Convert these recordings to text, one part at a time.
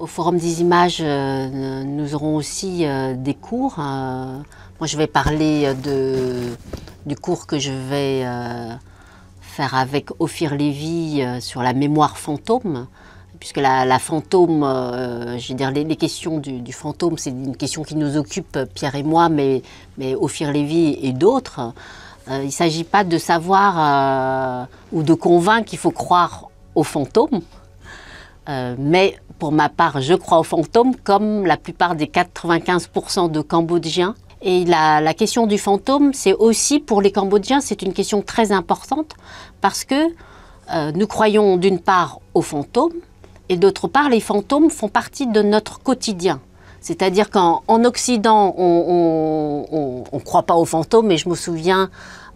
Au Forum des images, nous aurons aussi des cours. Moi, je vais parler du cours que je vais faire avec Ophir Lévy sur la mémoire fantôme. Puisque la fantôme, je veux dire, les questions du fantôme, c'est une question qui nous occupe, Pierre et moi, mais Ophir Lévy et d'autres. Il ne s'agit pas de savoir ou de convaincre qu'il faut croire aux fantômes. Mais pour ma part, je crois aux fantômes comme la plupart des 95% de Cambodgiens. Et la question du fantôme, c'est aussi pour les Cambodgiens, c'est une question très importante parce que nous croyons d'une part aux fantômes et d'autre part, les fantômes font partie de notre quotidien. C'est-à-dire qu'en Occident, on ne croit pas aux fantômes, et je me souviens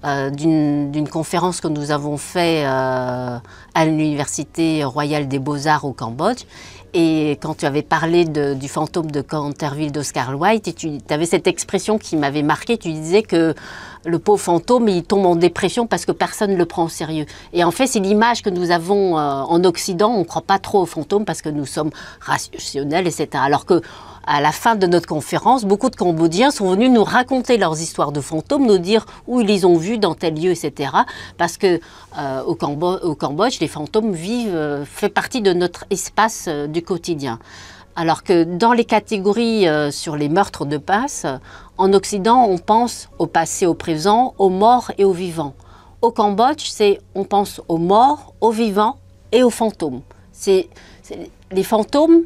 d'une conférence que nous avons faite à l'Université royale des Beaux-Arts au Cambodge. Et quand tu avais parlé du fantôme de Canterville d'Oscar Wilde, et tu avais cette expression qui m'avait marquée, tu disais que le pauvre fantôme, il tombe en dépression parce que personne ne le prend au sérieux. Et en fait, c'est l'image que nous avons en Occident, on ne croit pas trop aux fantômes parce que nous sommes rationnels, etc. Alors que à la fin de notre conférence, beaucoup de Cambodgiens sont venus nous raconter leurs histoires de fantômes, nous dire où ils les ont vus, dans tel lieu, etc. Parce que au Cambodge, les fantômes vivent, fait partie de notre espace du quotidien. Alors que dans les catégories sur les meurtres de masse, en Occident, on pense au passé, au présent, aux morts et aux vivants. Au Cambodge, on pense aux morts, aux vivants et aux fantômes. Les fantômes,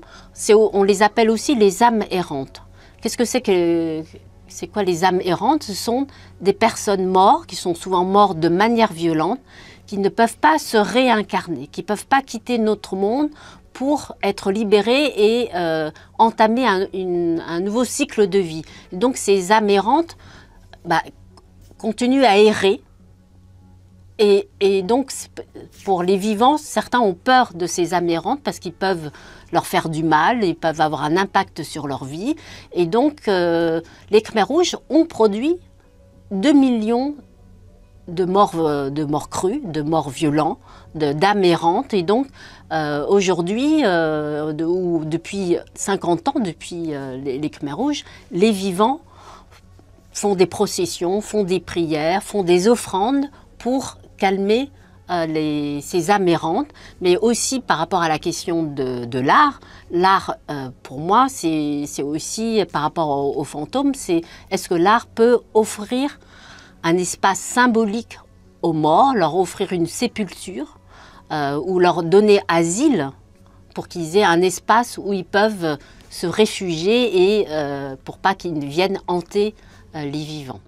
on les appelle aussi les âmes errantes. Qu'est-ce que c'est quoi les âmes errantes? Ce sont des personnes mortes, qui sont souvent mortes de manière violente, qui ne peuvent pas se réincarner, qui ne peuvent pas quitter notre monde pour être libérées et entamer un nouveau cycle de vie. Donc ces âmes errantes continuent à errer. Et donc, pour les vivants, certains ont peur de ces âmes errantes parce qu'ils peuvent leur faire du mal, ils peuvent avoir un impact sur leur vie. Et donc, les Khmers rouges ont produit 2 millions de morts crues, de morts violents, d'âmes errantes. Et donc, aujourd'hui, ou depuis 50 ans, depuis les Khmers rouges, les vivants font des processions, font des prières, font des offrandes pour calmer ces âmes errantes, mais aussi par rapport à la question de l'art. L'art, pour moi, c'est aussi par rapport aux fantômes, est-ce que l'art peut offrir un espace symbolique aux morts, leur offrir une sépulture ou leur donner asile pour qu'ils aient un espace où ils peuvent se réfugier et pour pas qu'ils viennent hanter les vivants.